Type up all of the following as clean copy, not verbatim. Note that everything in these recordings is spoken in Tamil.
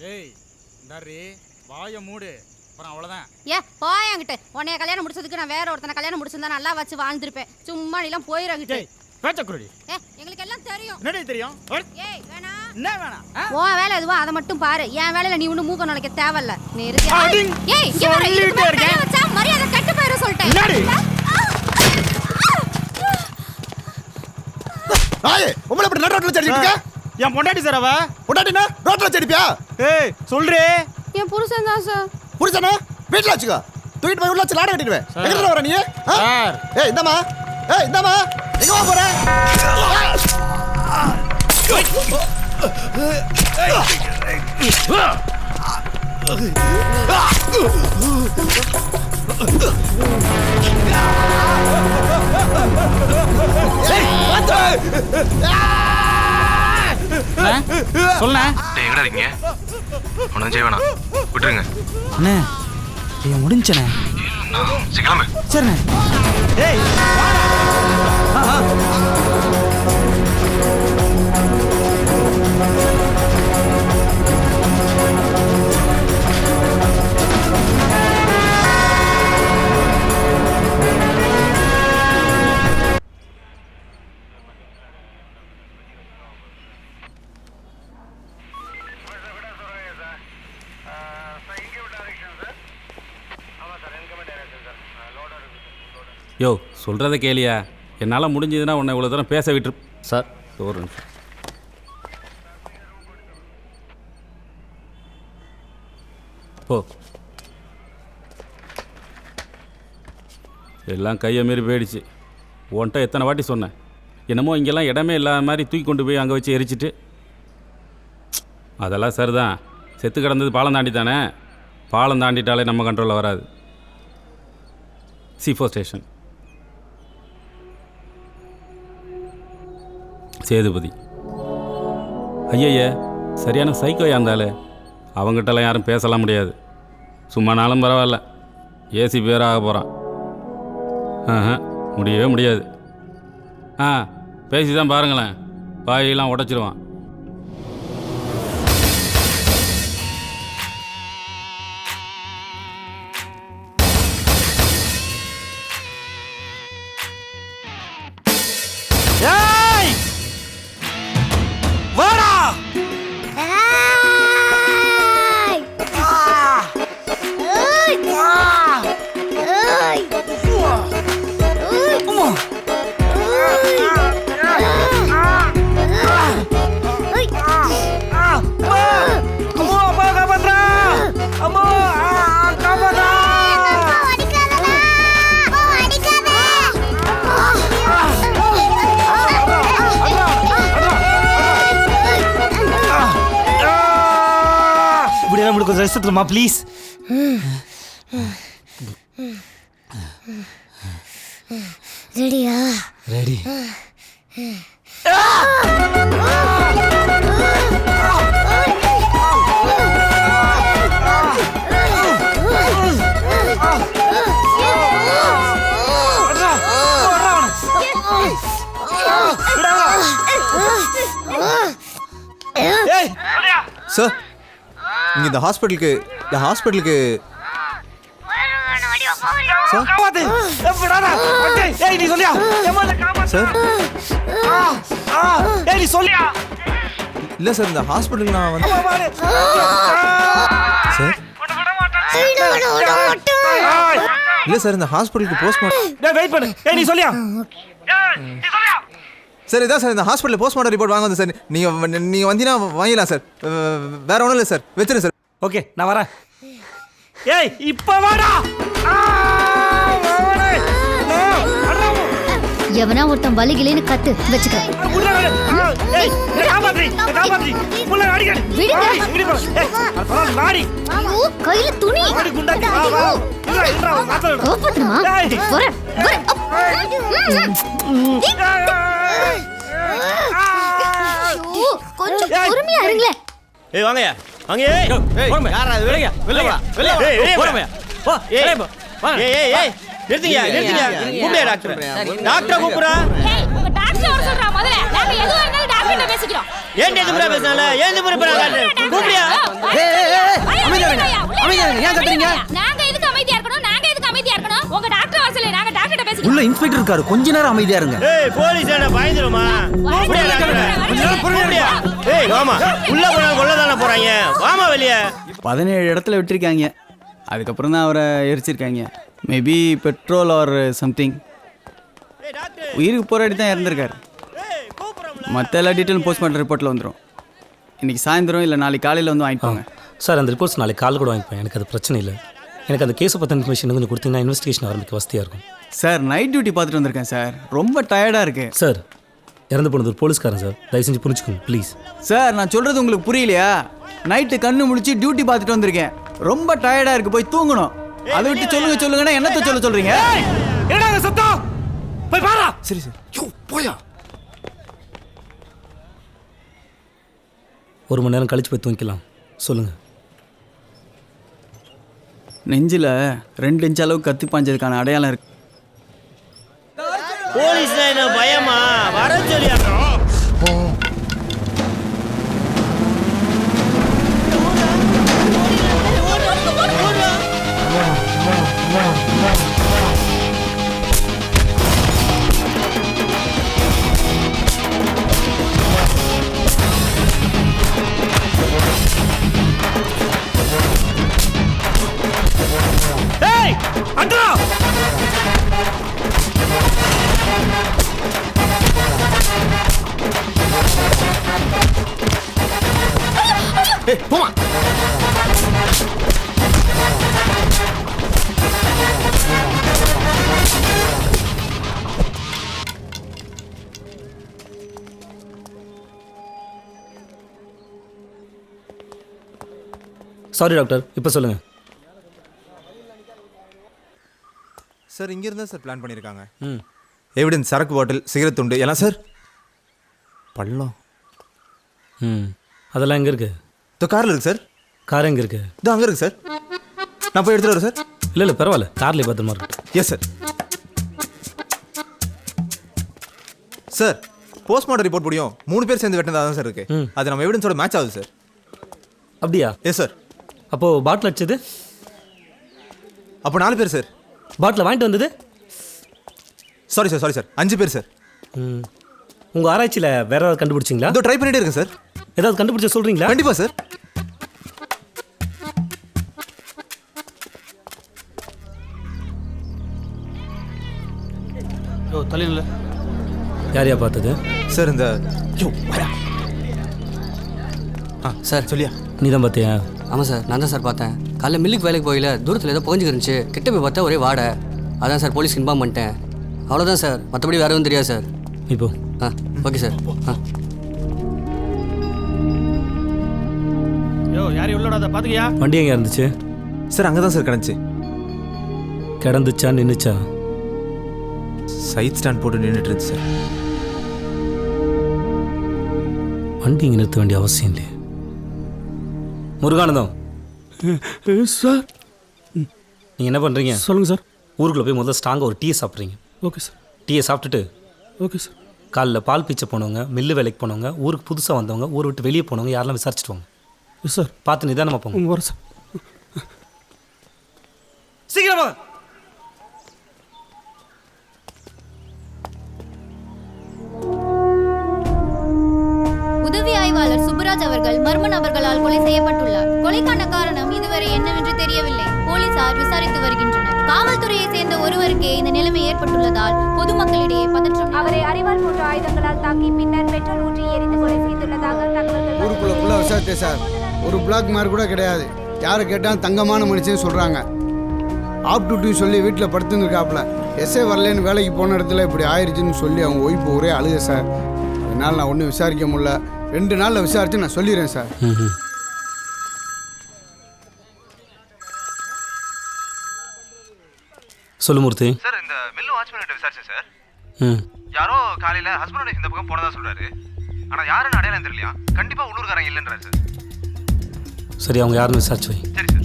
ஏய் டர்ரி வாயை மூடு, அப்புறம் அவ்வளோதான். ஏ போயாங்கிட்ட உன்னைய கல்யாணம் முடிச்சதுக்கு நான் வேற ஒருத்தனை கல்யாணம் முடிச்சிருந்தா நல்லா வச்சு வாழ்ந்துருப்பேன். சும்மா நீலாம் போயிடாங்கிட்ட. பேச்சக்குருடி. எங்களுக்கு எல்லாம் தெரியும். என்னடி தெரியும்? ஏய் வேணா. என்ன வேணா? உன் வேலை எதுவோ அதை மட்டும் பாரு. என் வேலையில நீ ஒன்னும் மூக்க நுழைக்க தேவையில்ல. நீ இருக்க. ஏய் இங்க வர இருக்கேன். வச்சா மரியாதை கட்டு போயிர சொல்லிட்டேன். என்னடி? ஆயே உம்மள அப்படி ரோட்ல செடிட்டு இருக்க? என் பொண்டாட்டி சார் அவ. பொண்டாட்டினா ரோட்ல செடிப்பியா? ஏய் சொல்றே. என் புருஷன் தான் சார். புருஷனா? வீட்ல வச்சுக்கோ. தூக்கிட்டு போய் உள்ள வச்சு லாட கட்டிடுவேன். எங்க வர நீ? சார். ஏய் இந்தமா. ஏய் இந்தமா. எங்க வா போற? சொல்ல எங்கடா இருக்கீங்க? ஒன்றும் செய்ய வேணாம், விட்டுருங்க. அண்ணே ஏன் முடிஞ்சனே? கிளம்பு. சரிண்ணே. ஏய் யோ சொல்கிறத கேளியா? என்னால் முடிஞ்சதுன்னா உன்னை இவ்வளோ தூரம் பேச விட்டுரு சார். ஒரு நிமிஷம். போ. எல்லாம் கையை மீறி போயிடுச்சு. உன்கிட்ட எத்தனை வாட்டி சொன்னேன், என்னமோ இங்கெல்லாம் இடமே இல்லாத மாதிரி தூக்கி கொண்டு போய் அங்கே வச்சு எரிச்சிட்டு. அதெல்லாம் சரிதான், செத்து கிடந்தது பாலம் தாண்டி தானே. பாலம் தாண்டிட்டாலே நம்ம கண்ட்ரோலில் வராது. C4 station Sethupathi. ஐயய்ய சரியான சைக்கோயா இருந்தாலே. அவங்ககிட்டலாம் யாரும் பேசலாம் முடியாது. சும்மானாலும் பரவாயில்ல, ஏசி பேராக போகிறான். முடியவே முடியாது. பேசி தான் பாருங்களேன், பாயெல்லாம் உடச்சிருவான். கொஞ்சம் ரெஸ்ட் எடுத்துமா ப்ளீஸ். ரெடியா? ரெடி. சார் இங்க இந்த ஹாஸ்பிட்டலுக்கு இல்ல சார் இந்த ஹாஸ்பிட்டலுக்கு நான் வந்து சார் இல்ல சார் இந்த ஹாஸ்பிட்டலுக்கு போஸ்ட்மார்ட்டம் வெயிட் பண்ணு. நீ சொல்லியா? சார் இதான் சார் இந்த ஹாஸ்பிட்டல் போஸ்ட்மார்ட்டம் ரிப்போர்ட் வாங்க வந்து சார். நீங்க வந்தீங்கன்னா வாங்கிடலாம் சார். வேற ஒன்றும் இல்லை சார், வச்சிருங்க சார். ஓகே நான் வரேன். ஏய் இப்போ வாடா. எவனா ஒருத்தன் வலிகிலேன்னு கத்து வச்சுக்க. கையில துணி கொஞ்சம் பொறுமையா இருங்களேன். ஏய் வாங்கயா வாங்க. ஏய் யாரா அது? வெளிய வெளிய போறமையா போ. ஏய் ஏய் ஏய் நிறுத்துங்க நிறுத்துங்க. கூப்பிடு டாக்டர். டாக்டர் கூப்பிடுறா. ஏய் உங்க டாக்டர் வர சொல்றா முதல்ல. நாங்க எதுவும் இருந்தாலும் டாக்டர் டாக்டர் பேசிக்கிறோம். ஏன் திமிரா பேசல? ஏன் திமிரா பேசுறாங்க? கூப்பிடியா? அமைதியா ஏன் கத்துறீங்க? நாங்க எதுக்கு அமைதியா இருக்கணும்? நாங்க எதுக்கு அமைதியா இருக்கணும்? உங்க டாக்டர் வர சொல்லி நாங்க டாக்டர்ட்ட பேசிக்கிறோம். உள்ள இன்ஸ்பெக்டர் இருக்காரு, கொஞ்ச நேரம் அமைதியா இருங்க. ஏய் போலீஸ் என்ன பயந்துருமா? கூப்பிடியா? ஏய் வாமா. உள்ள போனா கொல்லதானே போறாங்க. வாமா வெளிய. 17 இடத்துல விட்டுருக்காங்க. அதுக்கப்புறம் தான் அவரை எரிச்சிருக்காங்க. Maybe petrol or something. உயிருக்கு போராடி தான் இறந்துருக்காரு. மற்ற எல்லா டீட்டெயிலும் போஸ்ட்மார்ட்டம் ரிப்போர்ட்டில் வந்துடும். இன்றைக்கி சாயந்தரம் இல்லை நாளைக்கு காலையில் வந்து வாங்கிப்பாங்க. சார் அந்த ரிப்போர்ட்ஸ் நாளைக்கு கால் கூட வாங்கிப்பேன். எனக்கு அது பிரச்சனை இல்லை. எனக்கு அந்த கேஸை பற்றின இன்ஃபர்மேஷன் கொஞ்சம் கொடுத்தீங்கன்னா இன்வெஸ்டிகேஷன் ஆரம்பிக்க வசதியாக இருக்கும். சார் நைட் டியூட்டி பார்த்துட்டு வந்திருக்கேன் சார். ரொம்ப டயர்டாக இருக்குது. சார் இறந்து போனது ஒரு போலீஸ்காரன் சார். தயவு செஞ்சு புரிஞ்சுக்கோங்க ப்ளீஸ். சார் நான் சொல்கிறது உங்களுக்கு புரியலையா? நைட்டு கண்ணு முழிச்சு டியூட்டி பார்த்துட்டு வந்திருக்கேன். ரொம்ப டயர்டாக இருக்குது, போய் தூங்கணும். அதை விட்டு சொல்லுங்கன்னா என்னத்த சொல்கிறீங்க? என்னடா சத்தம்? போய் பாரா. சரி சார். போயா. ஒரு மணி நேரம் கழிச்சு போய் தூங்கிக்கலாம். சொல்லுங்கள். நெஞ்சில் 2 இன்ச் அளவுக்கு கத்தி பாஞ்சதுக்கான அடையாளம் இருக்கு. போலீஸ்ல என்ன பயமா? வர சொல்லியா? ஏய் அட்ரா. ஏய் போமா. சாரி டாக்டர், இப்போ சொல்லுங்கள். சார் இங்கே இருந்தால் சார் பிளான் பண்ணியிருக்காங்க. ம். எவிடன்ஸ் சரக்கு பாட்டில், சிகரெட் துண்டு எல்லாம் சார். பள்ளம் அதெல்லாம் எங்கே இருக்குது? இதோ காரில் இருக்குது சார். கார் எங்கே இருக்குது? இதோ அங்கே இருக்குது சார். நான் போய் எடுத்துகிட்டு வரேன் சார். இல்லை பரவாயில்ல, கார்லேயே பத்திரமா இருக்கு. Yes sir. Sir postmortem report முடியும் 3 பேர் சேர்ந்து வெட்டினதாக தான் சார் இருக்குது. அது நம்ம எவிடன்ஸோட மேட்ச் ஆகுது சார். அப்படியா? Yes sir. அப்போது பாட்டில் அடிச்சது? அப்போ 4 பேர் சார். பாட்டில் வாங்கிட்டு வந்தது? சாரி சார் 5 பேர் சார். உங்கள் ஆராய்ச்சியில் வேற ஏதாவது கண்டுபிடிச்சிங்களா? இதோ ட்ரை பண்ணிகிட்டே இருக்கேன் சார். ஏதாவது கண்டுபிடிச்ச சொல்கிறீங்களா? கண்டிப்பாக சார். தலையில யாரையா பார்த்தது? சார் இந்த சார் சொல்லியா? நீ தான் பார்த்தியா? ஆமாம் சார், நான் தான் சார் பார்த்தேன். காலைல மில்லுக்கு வேலைக்கு போகல, தூரத்தில் ஏதோ புகஞ்சிருந்துச்சு. கிட்ட போய் பார்த்தா ஒரே வாடை. அதான் சார் போலீஸ்க்கு இன்ஃபார்ம் பண்ணிட்டேன். அவ்வளோதான் சார், மற்றபடி வேறு எதுவும் தெரியாது சார். இப்போ ஓகே சார். யார் உள்ளோட பாத்துக்கியா? வண்டி எங்கே இருந்துச்சு? சார் அங்கே தான் சார் கிடந்துச்சு. கிடந்துச்சா நின்றுச்சா? சைட் ஸ்டாண்ட் போட்டு நின்றுட்டு இருந்துச்சு சார். வண்டி இங்கே நிறுத்த வேண்டிய அவசியம் இல்லையே. முருகானந்தம் சார் நீங்கள் என்ன பண்ணுறீங்க? சொல்லுங்கள் சார். ஊருக்குள்ளே போய் முதல்ல ஸ்ட்ராங்காக ஒரு டீயை சாப்பிட்றீங்க. Okay sir. டீயை சாப்பிட்டுட்டு ஓகே சார். காலைல பால் பீச்சை போனவங்க, மில்லு வேலைக்கு போனவங்க, ஊருக்கு புதுசாக வந்தவங்க, ஊரை விட்டு வெளியே போனவங்க யாரெல்லாம் விசாரிச்சுட்டு வாங்க. சார் பார்த்து நிதானமாக போங்க. வரேன் சார். சீக்கிரமா. உதவி ஆய்வாளர் சுப்புராஜ் அவர்கள் மர்ம நபர்களால் கொலை செய்யப்பட்டுள்ளார். கொலைக்கான காரணம் இதுவரை என்னவென்று தெரியவில்லை. போலீசார் விசாரித்து வருகின்றனர். காவல்துறையை சேர்ந்த ஒருவருக்கே இந்த நிலைமை ஏற்பட்டுள்ளதால் பொதுமக்களிடையே பதற்றம். அவரை அறிவால் போன்ற ஆயுதங்களால் தாக்கி பின்னர் பெட்ரோல் ஊற்றி எரிந்து கொலை செய்துள்ளதாக தகவல்கள். ஊருக்குள்ள விசாரித்தேன் சார். ஒரு பிளாக் மார்க் கூட கிடையாது. யாரை கேட்டால் தங்கமான மனுஷன் சொல்கிறாங்க. ஆப் டியூட்டி சொல்லி வீட்டில் படுத்துருக்காப்புல. எஸ்ஏ வரலன்னு வேலைக்கு போன இடத்துல இப்படி ஆயிடுச்சுன்னு சொல்லி அவங்க ஒய்ஃபு ஒரே அழுக சார். அதனால் நான் ஒன்றும் விசாரிக்க முடியல. 2 நாளில் விசாரித்து நான் சொல்லிடுறேன் சார். சொல்லு மூர்த்தி. சார் இந்த மில்லு வாட்ச்மேன் கிட்ட விசாரிச்சேன் சார். யாரோ காலையில ஹஸ்பண்டோட இந்த பக்கம் போனதா சொல்றாரு. ஆனா யாருன்னு அடையாளம் தெரியலையா? கண்டிப்பா உள்ளூர்காரங்க இல்லைன்றாரு சார். சரி, அவங்க யாருன்னு விசாரிச்சு வை. சரி சார்.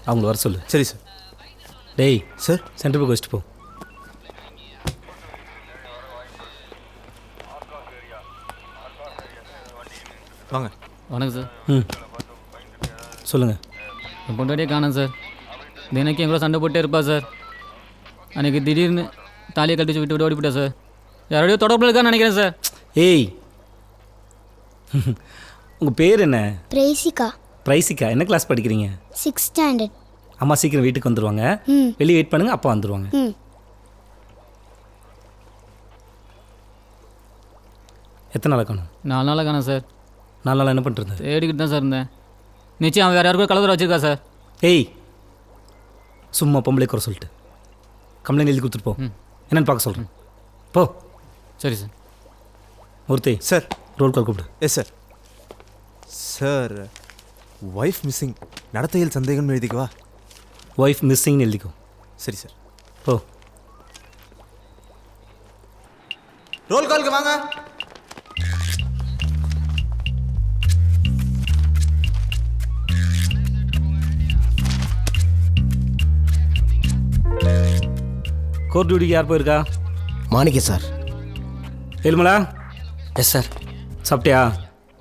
அவங்கள வர சொல்லு. சரி சார். டேய் சார். சென்டர் புக் வச்சுட்டு போ. வாங்க. வணக்கம் சார். சொல்லுங்கள். என் பொண்டாட்டியே காணோம் சார். தினைக்கும் எங்களோட சண்டை போட்டே இருப்பா சார். அன்றைக்கி திடீர்னு தாலியை கழிச்சு விட்டு ஓடி போட்டா சார். யாரோடையோ தொடர்பில் இருக்கான்னு நினைக்கிறேன் சார். ஏய் உங்கள் பேர் என்ன? பிரேசிகா. பிரைசிகா. என்ன கிளாஸ் படிக்கிறீங்க? 6th standard. அம்மா சீக்கிரம் வீட்டுக்கு வந்துடுவாங்க. வெளியே வெயிட் பண்ணுங்கள், அப்பா வந்துடுவாங்க. எத்தனை நாளாக காணும்? 4 நாளாக காணோம் சார். 4 நாளாக என்ன பண்ணுறது? தேடிக்கிட்டு தான் சார் இருந்தேன். நிச்சயம் அவன் வேறு யாருக்கும் கலந்துரை வச்சுருக்கா சார். ஏய் சும்மா பொம்பளை குறை சொல்லிட்டு கம்ப்ளைண்ட் எழுதி கொடுத்துட்டு போ. என்னென்னு பார்க்க சொல்கிறேன். போ. சரி சார். மூர்த்தி சார். ரோல் கால் கூப்பிடு. Yes sir. Sir wife missing, நடத்தையில் சந்தேகம்னு எழுதிக்குவா? ஒய்ஃப் மிஸ்ஸிங்னு எழுதிக்கோ. சரி சார். போ. ரோல் காலுக்கு வாங்க. கோர்ட் டியூட்டிக்கு யார் போயிருக்கா? மாணிக்க சார். எலுமலா? Yes sir. சாப்பிட்டியா?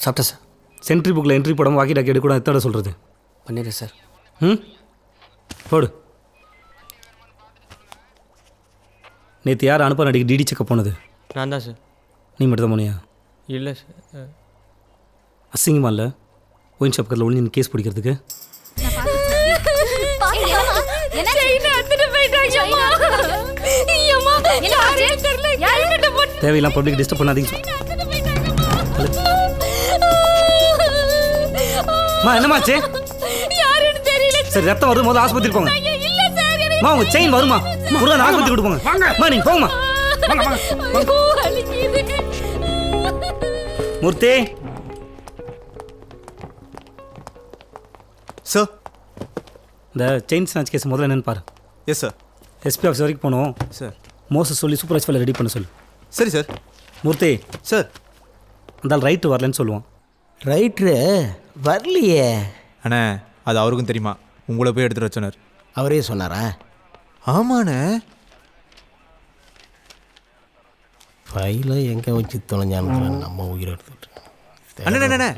சாப்பிட்டேன் சார். சென்ட்ரி புக்கில் என்ட்ரி போடாமல் வாக்கி டாக்கி எடுக்கூட எத்தனை சொல்கிறது? பண்ணிடுறேன் சார். போடு. நேற்று யார் அனுப்ப நடிக்க டிடி செக்கப் போனது? நான் தான் சார். நீ மட்டும் தான் போனியா? இல்லை சார். அசிங்கமா இல்லை ஒயின் ஷாப் கரில் ஒழிஞ்சு கேஸ் பிடிக்கிறதுக்கு? தேவையெல்லாம் பப்ளிக் டிஸ்டர்ப் பண்ணாதீங்க. என்னமாச்சு? சரி ரத்தம் வருது, முதல்ல ஆஸ்பத்திரி போங்க. உங்க செயின் வருமா? ஆஸ்பத்திரி கூட்டு போங்க. நீங்க போங்கம்மா. மூர்த்தி. சார். இந்த செயின் ஸ்நாச் கேஸ் முதல்ல என்னன்னு பாரு. Yes sir. எஸ்பி ஆஃபீஸ் வரைக்கும் போனோம் சார். மோசஸ் சொல்லி சூப்பர்வைஸ் ஃபைலை ரெடி பண்ண சொல்லு. சரி சார். மூர்த்தி. சார். அந்த ரைட்டு வரலன்னு சொல்லுவான். ரைட்ரு வரலையே. அண்ணே அது அவருக்கும் தெரியுமா? உங்களை போய் எடுத்துகிட்டு வர சொன்னார். அவரே சொன்னாரா? ஆமாண்ணே. ஃபைலை எங்கே வச்சு தொலைஞ்சான்னு நம்ம உயிரை எடுத்துக்கிட்டு. அண்ணே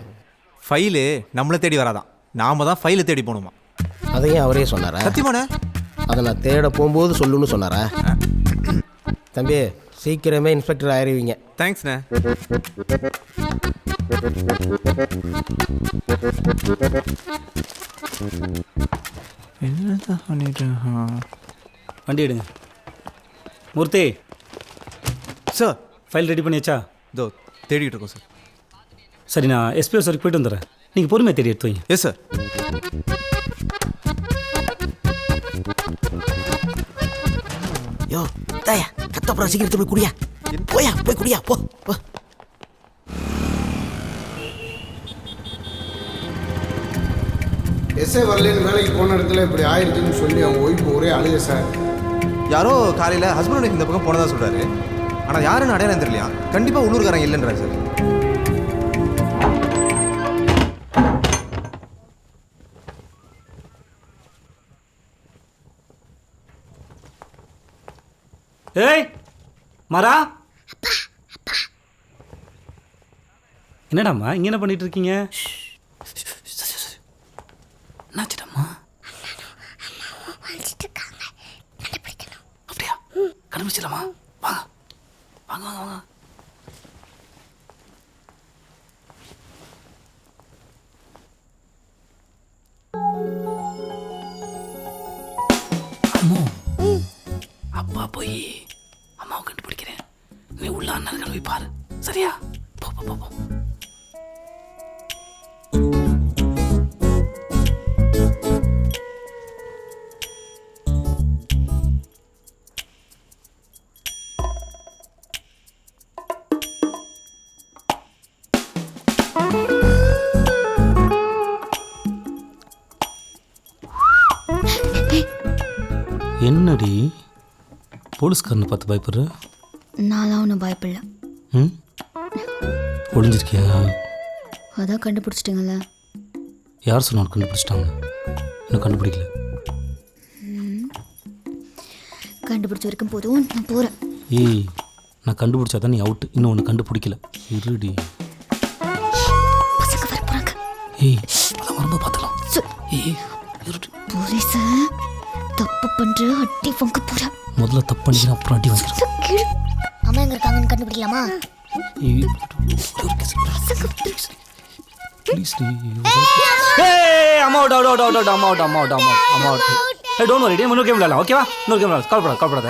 ஃபைலு நம்மளை தேடி வராதான், நாம தான் ஃபைலை தேடி போகணுமா? அதையும் அவரே சொன்னாரா? சத்தியமாண்ணே. அதை நான் தேட போகும்போது சொல்லுன்னு சொன்னாரா? தம்பி சீக்கிரமே இன்ஸ்பெக்டர் ஆயிடுவீங்க. தேங்க்ஸ்ண்ணே. என்னதான் பண்ணிட்டு வண்டி எடுங்க. மூர்த்தி. சார். ஃபைல் ரெடி பண்ணியாச்சா? இதோ தேடிட்டு இருக்கோம் சார். சரி நான் எஸ்பி ஆஃபீஸ் வரைக்கும் போய்ட்டு வந்துடுறேன். நீங்கள் பொறுமையாக தேடி எடுத்து வைங்க. Yes sir. யோ தாயா கத்தப்புறம் சீக்கிரத்தை போய் குடியா. போயா போய் குடியா போ. எஸ்ஏ வரலன்னு வேலைக்கு போன இடத்துல இப்படி ஆயிடுச்சுன்னு சொல்லி அவங்க ஒய்ஃபு ஒரே அழுக சார். யாரோ காலையில் ஹஸ்பண்ட் இந்த பக்கம் போனதா சொல்கிறாரு. ஆனால் யாருன்னு அடையாளம் தெரியலையா? கண்டிப்பாக உள்ளூர்காரங்க இல்லைன்றாரு சார். ஏய் மரா. என்னடாம்மா இங்கே என்ன பண்ணிட்டு இருக்கீங்க? என்னாச்சுடாம்மா? அப்படியா? கண்டுபிடிச்சிடலாமா? வாங்க வாங்க வாங்க வாங்க. அம்மோ அப்பா போய் அம்மாவை கண்டுபிடிக்கிறேன். நீ உள்ள அண்ணன் கழுவி பாரு. சரியா? போ போ போ. என்னடி போலீஸ்காரனை பார்த்து பயப்படுற? நான்லாம் ஒன்றும் பயப்படல. ஒளிஞ்சிருக்கியா? அதான் கண்டுபிடிச்சிட்டிங்கல்ல. யார் சொன்னாலும் கண்டுபிடிச்சிட்டாங்க. இன்னும் கண்டுபிடிக்கல. கண்டுபிடிச்ச வரைக்கும் போதும், நான் போறேன். ஏய் நான் கண்டுபிடிச்சாதான் நீ அவுட். இன்னும் ஒன்று கண்டுபிடிக்கல. இருடி. பசங்க வர போறாங்க. ஏய் அதான் வரும்போது பார்த்தலாம். ஏய் இருடி. போலீஸ் தப்பு பண்ற, அடி வாங்க போறேன். முதல்ல தப்பு பண்ணிக்கிறேன், அப்புறம் அடி வாங்கிக்கிறேன். அம்மா எங்க இருக்காங்கன்னு கண்டுபிடிக்கலாமா? ஏய் ப்ளீஸ் டி. ஏய் அம்மா அவுட் அவுட் அவுட் அவுட் அம்மா அவுட் அம்மா அவுட் அம்மா அம்மா அவுட். ஏய் டோன்ட் வரி, இன்னொரு கேம் விளையாடலாம். ஓகேவா? இன்னொரு கேம் விளையாடலாம். கால் பண்ணாத.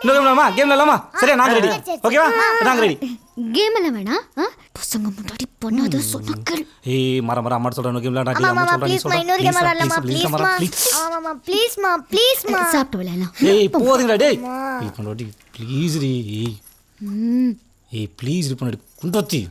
இன்னொரு கேம் விளையாடலாமா? கேம் விளையாடலாமா? சரியா? நாங்க ரெடி. ஓகேவா? நாங்க ரெடி. கேம் எல்லாம் வேணாம். பசங்க முன்னாடி பண்ணாத சொன்னா கேள். ஏய் மர அம்மா சொல்றேன். இன்னொரு கேம் விளையாடலாம். அம்மா சொல்றேன். நீ சொல்ற. இன்னொரு கேம் விளையாடலாமா? ப்ளீஸ் மா ப்ளீஸ் மா. சாப்பிட்டு விளையாடலாம். ஏய் போதுங்கடா டேய். ஏய் பண்ணோடி ப்ளீஸ் டி. ஏய் ப்ளீஸ் டி பண்ணடி குண்டத்தி.